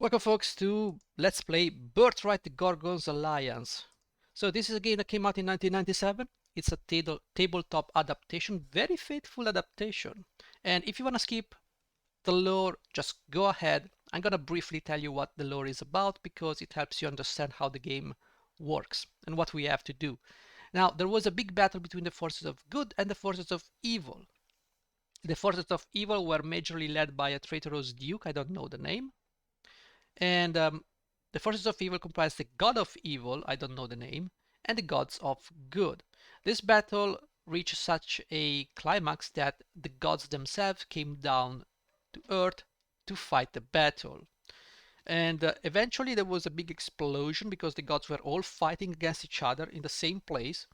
Welcome folks to Let's Play Birthright the Gorgon's Alliance. So this is a game that came out in 1997. It's a tabletop adaptation, very faithful adaptation. And if you want to skip the lore, just go ahead. I'm gonna briefly tell you what the lore is about because it helps you understand how the game works and what we have to do. Now, there was a big battle between the forces of good and the forces of evil. The forces of evil were majorly led by a traitorous duke, I don't know the name, and the forces of evil comprise the god of evil, I don't know the name, and the gods of good. This battle reached such a climax that the gods themselves came down to earth to fight the battle. And eventually there was a big explosion because the gods were all fighting against each other in the same place.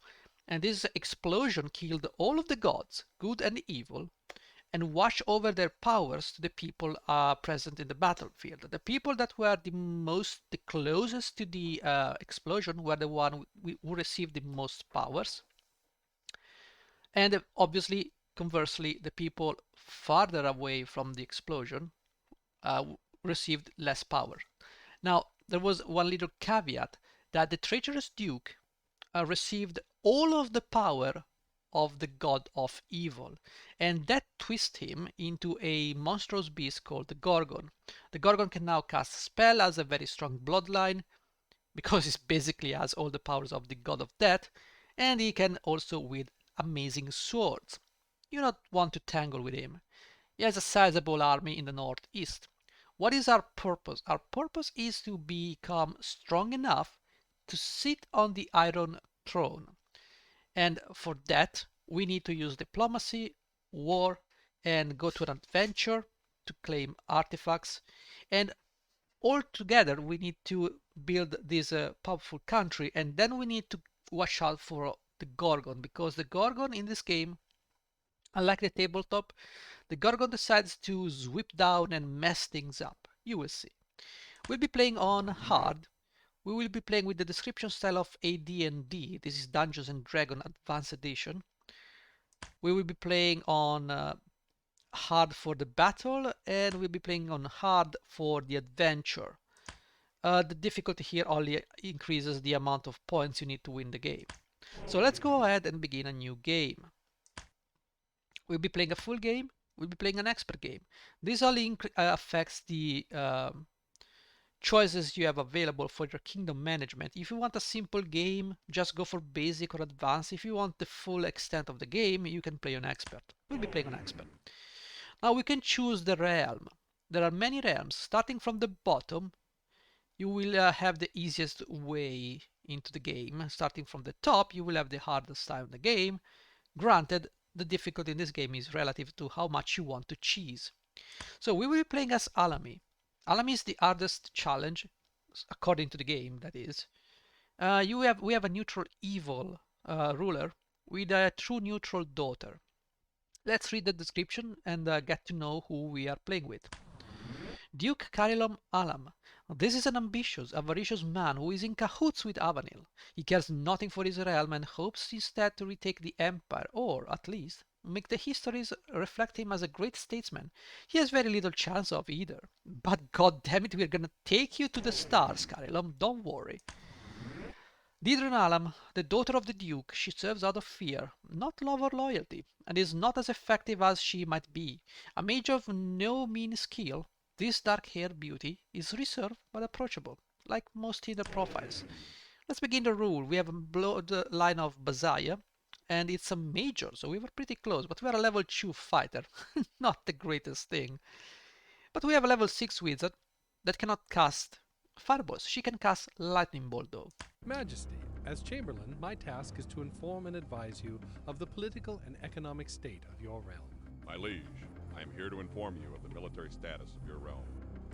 And this explosion killed all of the gods, good and evil, and watch over their powers to the people present in the battlefield. The people that were the closest to the explosion were the one who received the most powers, and obviously, conversely, the people farther away from the explosion received less power. Now, there was one little caveat that the traitorous duke received all of the power of the god of evil, and that twists him into a monstrous beast called the Gorgon. The Gorgon can now cast spell, has a very strong bloodline because it basically has all the powers of the god of death, and he can also wield amazing swords. You don't want to tangle with him. He has a sizable army in the northeast. What is our purpose? Our purpose is to become strong enough to sit on the Iron Throne. And for that, we need to use diplomacy, war, and go to an adventure to claim artifacts. And all together, we need to build this powerful country. And then we need to watch out for the Gorgon, because the Gorgon in this game, unlike the tabletop, the Gorgon decides to sweep down and mess things up. You will see. We'll be playing on hard. We will be playing with the description style of AD&D. This is Dungeons and Dragons Advanced Edition. We will be playing on hard for the battle, and we'll be playing on hard for the adventure. The difficulty here only increases the amount of points you need to win the game. So let's go ahead and begin a new game. We'll be playing a full game. We'll be playing an expert game. This only affects the choices you have available for your kingdom management. If you want a simple game, just go for basic or advanced. If you want the full extent of the game, you can play on expert. We'll be playing on expert. Now we can choose the realm. There are many realms. Starting from the bottom, you will have the easiest way into the game. Starting from the top, you will have the hardest time in the game. Granted, the difficulty in this game is relative to how much you want to cheese. So we will be playing as Alamy. Alamy is the hardest challenge, according to the game, that is. We have a neutral evil ruler with a true neutral daughter. Let's read the description and get to know who we are playing with. Duke Carilom Alam. This is an ambitious, avaricious man who is in cahoots with Avanil. He cares nothing for his realm and hopes instead to retake the empire, or, at least, make the histories reflect him as a great statesman. He has very little chance of either. But god damn it, we're gonna take you to the stars, Carilom, don't worry. Didron Alam, the daughter of the Duke, she serves out of fear, not love or loyalty, and is not as effective as she might be. A mage of no mean skill, this dark-haired beauty is reserved but approachable, like most Tinder profiles. Let's begin the rule. We have a bloodline of Bazaya, and it's a major, so we were pretty close, but we are a level 2 fighter. Not the greatest thing. But we have a level 6 wizard that cannot cast fireballs. She can cast lightning bolt though. Majesty, as Chamberlain, my task is to inform and advise you of the political and economic state of your realm. My liege, I am here to inform you of the military status of your realm.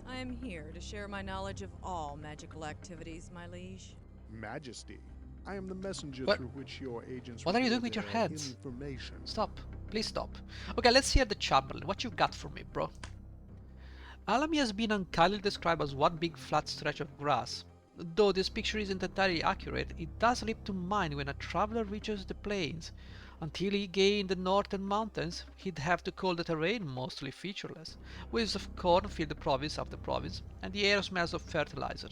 I am here to share my knowledge of all magical activities, my liege. Majesty, I am the messenger What? through which your agents What are you reveal doing with your their hands? information. Stop. Please stop. Okay, let's hear the Chamberlain. What you got for me, bro? Alamy has been unkindly described as one big flat stretch of grass. Though this picture isn't entirely accurate, it does leap to mind when a traveler reaches the plains. Until he gained the northern mountains, he'd have to call the terrain mostly featureless. Waves of corn fill the province after province, and the air smells of fertilizer.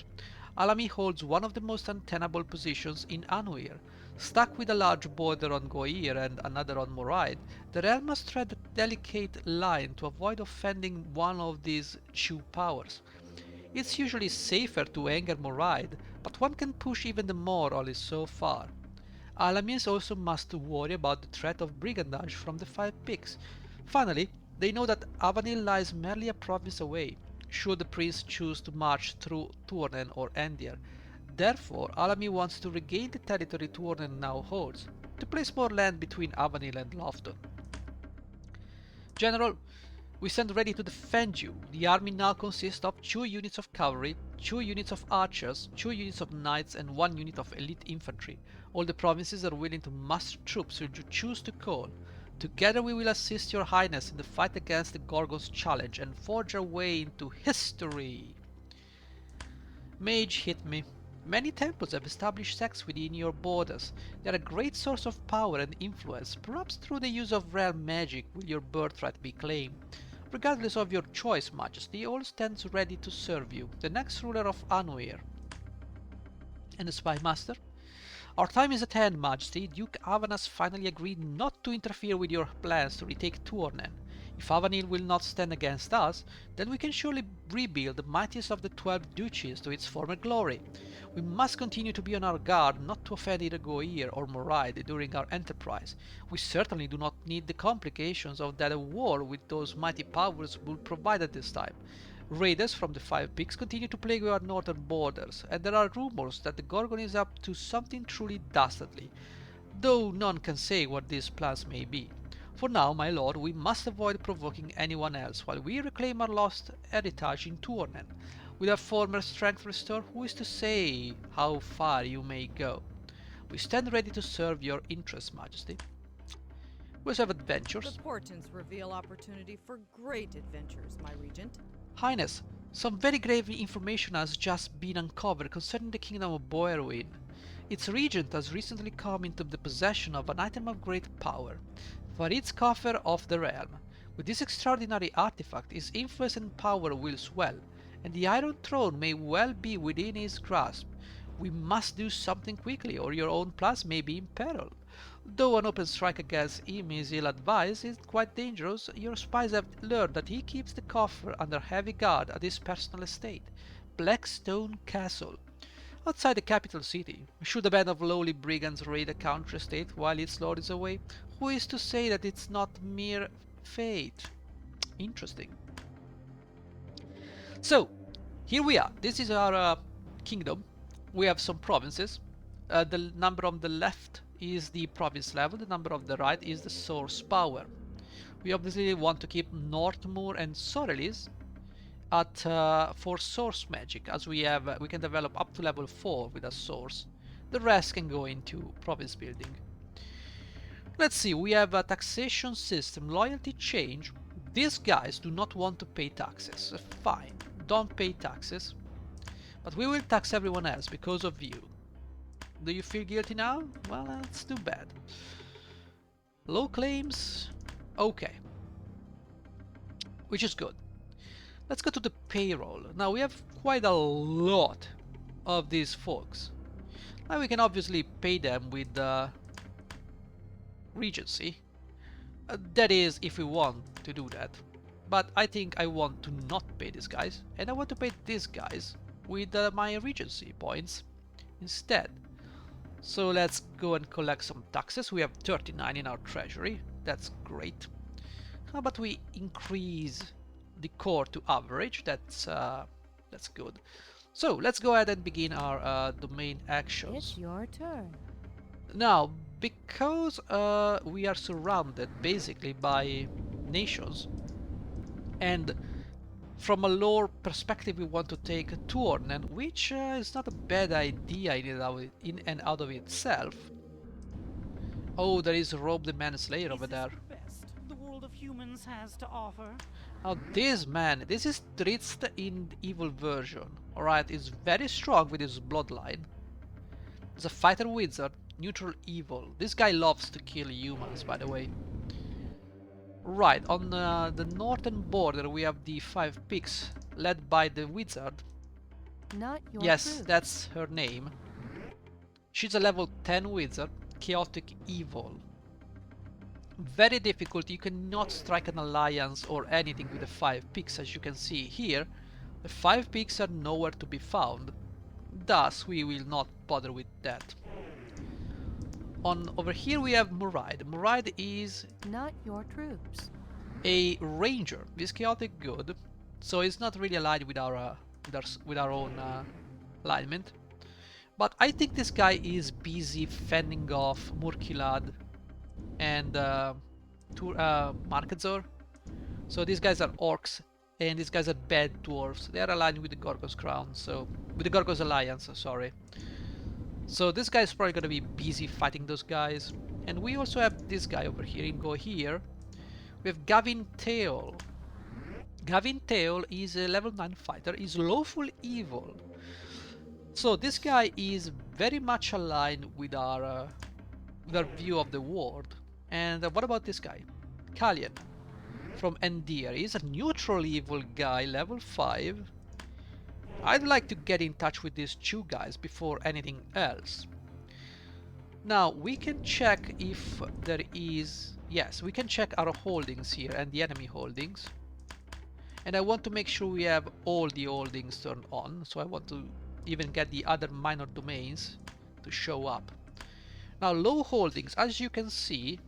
Alami holds one of the most untenable positions in Anuir. Stuck with a large border on Goir and another on Moraid, the realm must tread a delicate line to avoid offending one of these two powers. It's usually safer to anger Moraid, but one can push even the more only so far. Alamis also must worry about the threat of brigandage from the Five Peaks. Finally, they know that Avanil lies merely a province away, should the prince choose to march through Tuornen or Endir. Therefore, Alami wants to regain the territory Tuornen now holds, to place more land between Avanil and Lofton. General, we stand ready to defend you. The army now consists of 2 units of cavalry, 2 units of archers, 2 units of knights, and 1 unit of elite infantry. All the provinces are willing to muster troops should you choose to call. Together we will assist your highness in the fight against the Gorgon's challenge and forge our way into history. Mage hit me. Many temples have established sects within your borders. They are a great source of power and influence. Perhaps through the use of realm magic will your birthright be claimed. Regardless of your choice, Majesty, all stands ready to serve you, the next ruler of Anuir. And the Spy Master? Our time is at hand, Majesty. Duke Avanas finally agreed not to interfere with your plans to retake Tuornen. If Avanil will not stand against us, then we can surely rebuild the mightiest of the 12 duchies to its former glory. We must continue to be on our guard not to offend either Goir or Moraid during our enterprise. We certainly do not need the complications of that a war with those mighty powers will provide at this time. Raiders from the Five Peaks continue to plague our northern borders, and there are rumors that the Gorgon is up to something truly dastardly, though none can say what these plans may be. For now, my lord, we must avoid provoking anyone else while we reclaim our lost heritage in Tuornen. With our former strength restored, who is to say how far you may go? We stand ready to serve your interests, Majesty. We also have adventures. The portents reveal opportunity for great adventures, my regent. Highness, some very grave information has just been uncovered concerning the kingdom of Boerwyn. Its regent has recently come into the possession of an item of great power, Farid's coffer of the realm. With this extraordinary artifact, his influence and power will swell, and the Iron Throne may well be within his grasp. We must do something quickly, or your own plans may be in peril. Though an open strike against him is ill-advised, it's quite dangerous. Your spies have learned that he keeps the coffer under heavy guard at his personal estate, Blackstone Castle, outside the capital city. Should a band of lowly brigands raid a country estate while its lord is away, who is to say that it's not mere fate? Interesting. So, here we are. This is our kingdom. We have some provinces. The number on the left is the province level, the number on the right is the source power. We obviously want to keep Northmoor and Sorelis at for source magic, as we can develop up to level 4 with a source. The rest can go into province building. Let's see, we have a taxation system, loyalty change. These guys do not want to pay taxes. Fine, don't pay taxes. But we will tax everyone else because of you. Do you feel guilty now? Well, that's too bad. Low claims, okay. Which is good. Let's go to the payroll. Now we have quite a lot of these folks. Now we can obviously pay them with Regency. That is, if we want to do that. But I think I want to not pay these guys, and I want to pay these guys with my Regency points instead. So let's go and collect some taxes. We have 39 in our treasury. That's great. How about we increase the core to average? That's good. So let's go ahead and begin our domain actions. It's your turn. Now, because we are surrounded basically by nations, and from a lore perspective we want to take Tuornen, which is not a bad idea in and out of itself. Oh, there is Robe the Manslayer over there. The best the world of humans has to offer. Now this man, this is Drizzt in the evil version. Alright, he's very strong with his bloodline. He's a fighter wizard. Neutral evil. This guy loves to kill humans, by the way. Right, on the northern border we have the 5 pigs, led by the wizard. Not your Yes, truth. that's her name. She's a level 10 wizard, chaotic evil. Very difficult, you cannot strike an alliance or anything with the 5 pigs, as you can see here. The 5 pigs are nowhere to be found, thus we will not bother with that. Over here we have Muride. Muride is Not your troops. a ranger. This chaotic good, so it's not really aligned with our own alignment. But I think this guy is busy fending off Murkilad and Markedzor. So these guys are orcs, and these guys are bad dwarves. They are aligned with the Gorgon's crown, so with the Gorgon's alliance. Sorry. So this guy is probably gonna be busy fighting those guys. And we also have this guy over here. You can go here. We have Gavin Tail. Gavin Tail is a level 9 fighter. He's lawful evil. So this guy is very much aligned with our view of the world. And what about this guy? Kalian from Endir. He's a neutral evil guy, level 5. I'd like to get in touch with these two guys before anything else. Now we can check if there is... Yes, we can check our holdings here and the enemy holdings. And I want to make sure we have all the holdings turned on. So I want to even get the other minor domains to show up. Now low holdings, as you can see,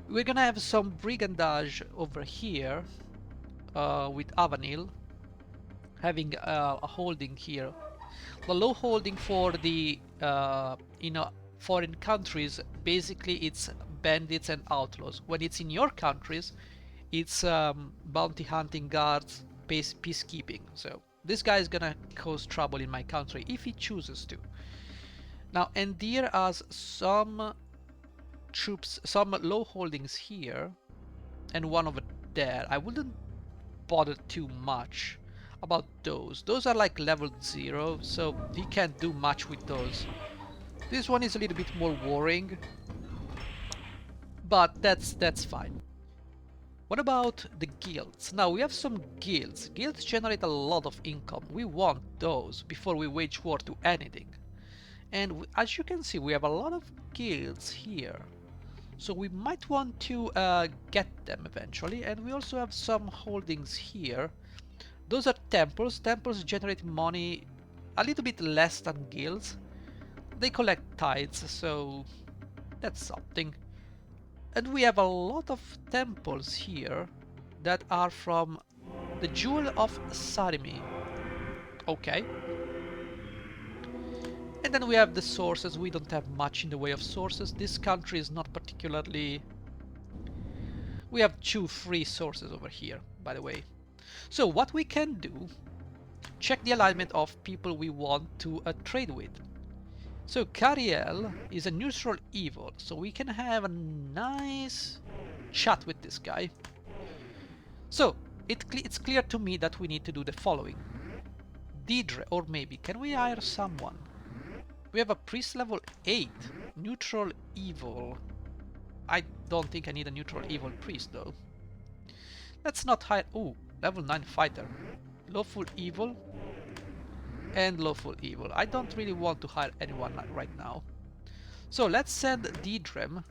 we're gonna have some brigandage over here with Avanil having a holding here. The low holding for the foreign countries, basically it's bandits and outlaws. When it's in your countries, it's bounty hunting, guards, peacekeeping. So this guy is gonna cause trouble in my country if he chooses to. Now Endir has some troops, some low holdings here and one over there. I wouldn't bother too much about those. Those are like level 0, so he can't do much with those. This one is a little bit more worrying, but that's fine. What about the guilds? Now we have some guilds. Guilds generate a lot of income. We want those before we wage war to anything. And as you can see, we have a lot of guilds here. So we might want to get them eventually. And we also have some holdings here. Those are temples. Temples generate money a little bit less than guilds. They collect tithes, so that's something. And we have a lot of temples here that are from the Jewel of Sarimi. Okay. And then we have the sources. We don't have much in the way of sources. This country is not particularly... We have 2 free sources over here, by the way. So what we can do, check the alignment of people we want to trade with. So Cariel is a neutral evil, so we can have a nice chat with this guy. So it's clear to me that we need to do the following. Deidre, or maybe, can we hire someone? We have a priest level 8, neutral evil. I don't think I need a neutral evil priest though. Let's not hire... Ooh, level 9 fighter. Lawful evil and lawful evil. I don't really want to hire anyone right now. So let's send Deidre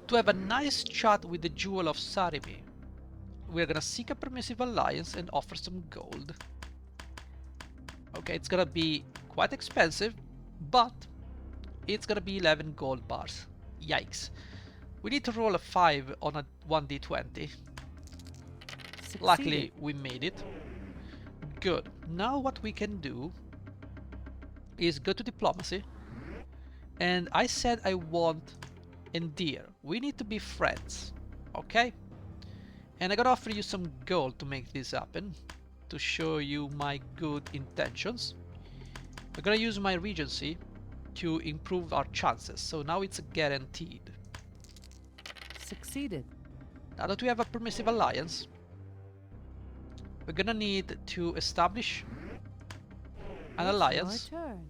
to have a nice chat with the Jewel of Sarimi. We're gonna seek a permissive alliance and offer some gold. Okay, it's gonna be quite expensive, but it's gonna be 11 gold bars. Yikes. We need to roll a 5 on a 1d20. Luckily, we made it. Good. Now what we can do is go to diplomacy. And I said I want Endear. We need to be friends. Okay? And I gotta offer you some gold to make this happen. To show you my good intentions. We're gonna use my regency to improve our chances. So now it's guaranteed. Succeeded. Now that we have a permissive alliance, we're gonna need to establish an alliance Your turn.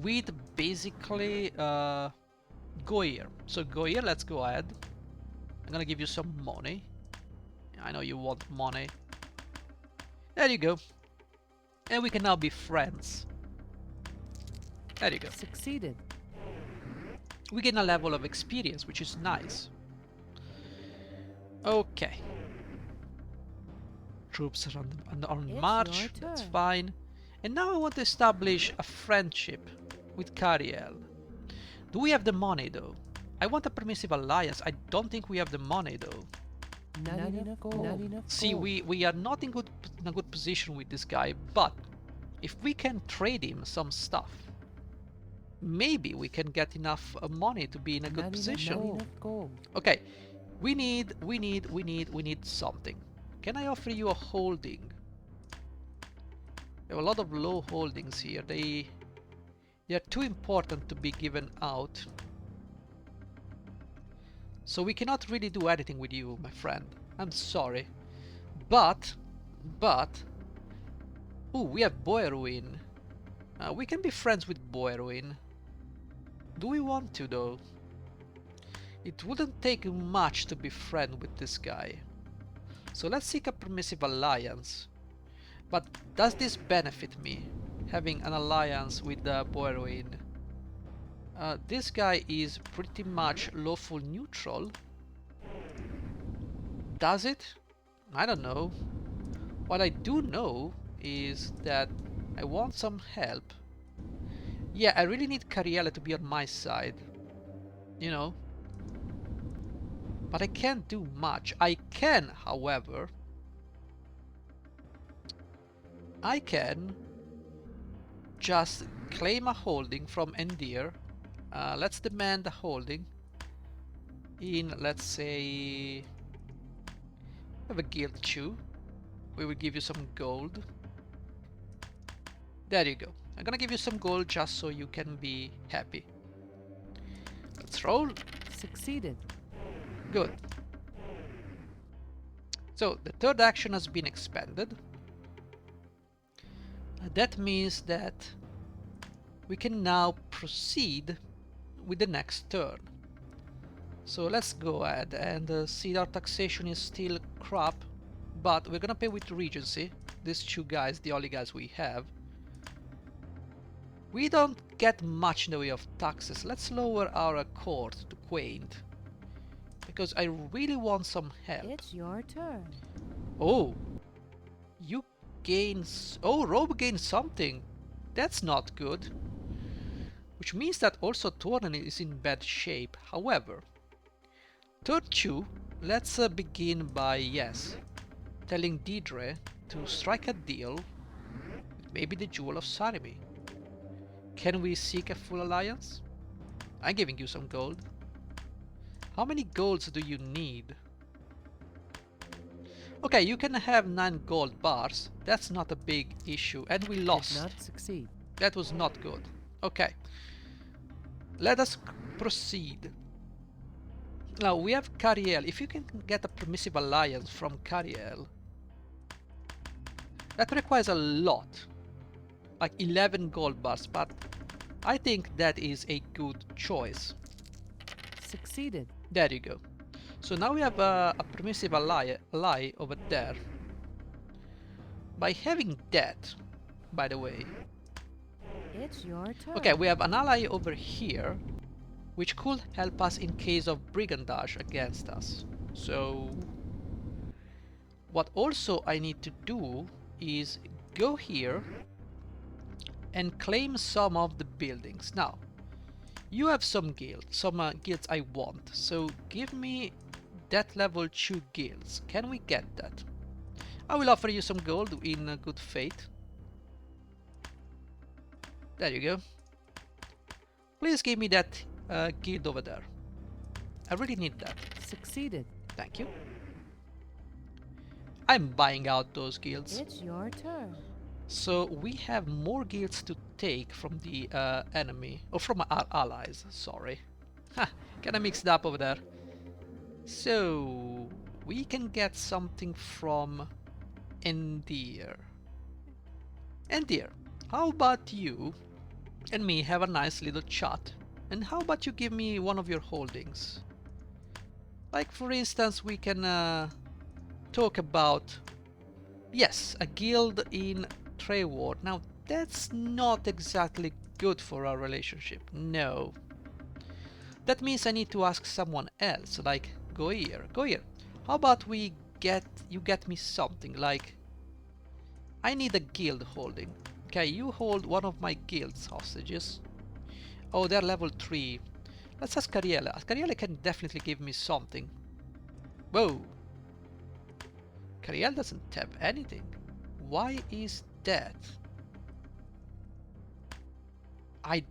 with basically go here. So go here, let's go ahead. I'm gonna give you some money. I know you want money. There you go. And we can now be friends. There you go. Succeeded. We gain a level of experience, which is nice. Okay. Troops are on It's march, your that's turn. fine. And now I want to establish a friendship with Cariel. Do we have the money though? I want a permissive alliance. I don't think we have the money though. Not enough gold. Not enough See, gold. we are not in a good position with this guy, but if we can trade him some stuff, maybe we can get enough money to be in a good Not position. enough gold. Okay, we need something. Can I offer you a holding? We have a lot of low holdings here. They are too important to be given out. So we cannot really do anything with you, my friend. I'm sorry. But, ooh, we have Boeruin. We can be friends with Boeruin. Do we want to though? It wouldn't take much to be friend with this guy. So let's seek a permissive alliance. But does this benefit me, having an alliance with Boeruin? This guy is pretty much lawful neutral. Does it? I don't know. What I do know is that I want some help. Yeah, I really need Cariella to be on my side. You know? But I can't do much. I can, however, I can just claim a holding from Endir. Let's demand a holding in, let's say, we have a guild chew. We will give you some gold. There you go. I'm gonna give you some gold just so you can be happy. Let's roll. Succeeded. Good. So the third action has been expended. That means that we can now proceed with the next turn. So let's go ahead and see our taxation is still crap, but we're gonna pay with Regency. These two guys, the only guys we have. We don't get much in the way of taxes. Let's lower our court to quaint, because I really want some help. It's your turn. Oh, you gain. Oh, Robe gains something. That's not good. Which means that also Tornen is in bad shape. However, turn 2, let's begin by, yes, telling Deidre to strike a deal with maybe the Jewel of Sarimi. Can we seek a full alliance? I'm giving you some gold. How many golds do you need? Okay, you can have 9 gold bars. That's not a big issue. And we lost. Did not succeed. That was not good. Okay. Let us proceed. Now we have Cariel. If you can get a permissive alliance from Cariel, that requires a lot. Like 11 gold bars, but I think that is a good choice. Succeeded. There you go. So now we have a permissive ally over there. By having that, by the way. It's your turn. Okay, we have an ally over here, which could help us in case of brigandage against us. So, what also I need to do is go here and claim some of the buildings. Now, you have some guilds I want, so give me that level 2 guilds. Can we get that? I will offer you some gold in good faith. There you go. Please give me that guild over there. I really need that. Succeeded. Thank you. I'm buying out those guilds. It's your turn. So we have more guilds to take from the enemy, or from our allies, sorry. Ha! Kinda mixed up over there. So we can get something from Endir. Endir, how about you and me have a nice little chat. And how about you give me one of your holdings? Like for instance, we can talk about, yes, a guild in Treward. Now that's not exactly good for our relationship. No. That means I need to ask someone else, like go here, go here. How about you get me something like, I need a guild holding. Okay, you hold one of my guild's hostages. Oh, they're level 3. Let's ask Cariella. Cariella can definitely give me something. Whoa. Cariella doesn't have anything. Why is that? I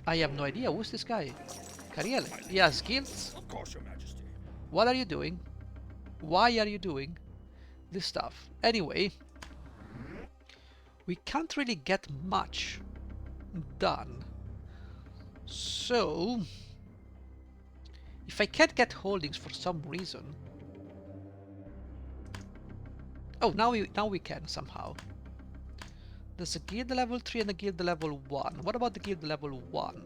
have no idea. Who's this guy? Cariella. He has guilds? Of course, Your Majesty. What are you doing? Why are you doing this stuff? Anyway, we can't really get much done. So, if I can't get holdings for some reason... Oh, now we can somehow. There's a guild level 3 and a guild level 1. What about the guild level 1?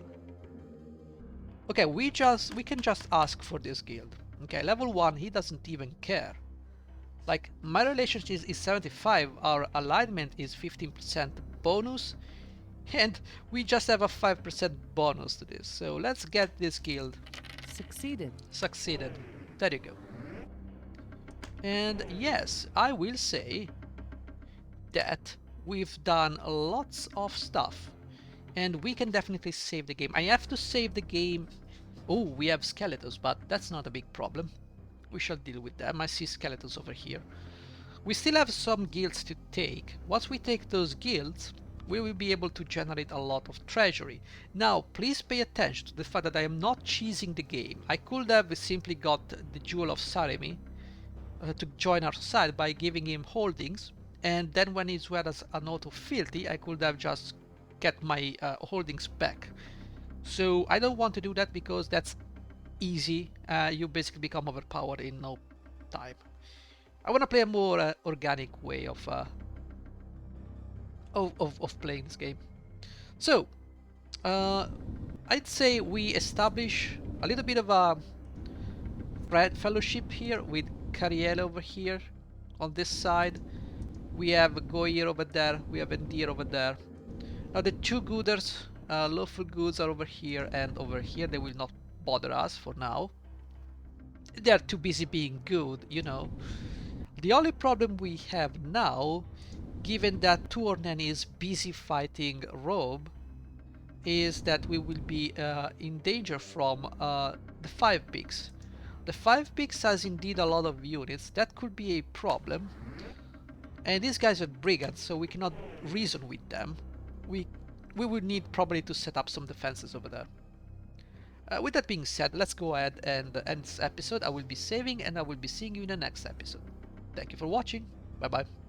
Okay, we can just ask for this guild. Okay, level 1, he doesn't even care. Like, my relationship is 75, our alignment is 15% bonus, and we just have a 5% bonus to this. So let's get this guild. Succeeded. Succeeded. There you go. And yes, I will say that we've done lots of stuff, and we can definitely save the game. I have to save the game. Oh, we have skeletons, but that's not a big problem. We shall deal with them. I see skeletons over here. We still have some guilds to take. Once we take those guilds, we will be able to generate a lot of treasury. Now, please pay attention to the fact that I am not cheesing the game. I could have simply got the Jewel of Saremi to join our side by giving him holdings, and then when he's were as an auto filthy, I could have just get my holdings back. So I don't want to do that because that's easy. You basically become overpowered in no time. I want to play a more organic way of playing this game. So I'd say we establish a little bit of a fellowship here with Cariel over here on this side. We have Goir over there, we have Endir over there. Now the two gooders, lawful goods, are over here and over here. They will not bother us for now. They are too busy being good, you know. The only problem we have now, given that Tuornen is busy fighting Robe, is that we will be in danger from the 5 pigs. The 5 pigs has indeed a lot of units. That could be a problem. And these guys are brigands, so we cannot reason with them. We would need probably to set up some defenses over there. With that being said, let's go ahead and end this episode. I will be saving, and I will be seeing you in the next episode. Thank you for watching. Bye bye.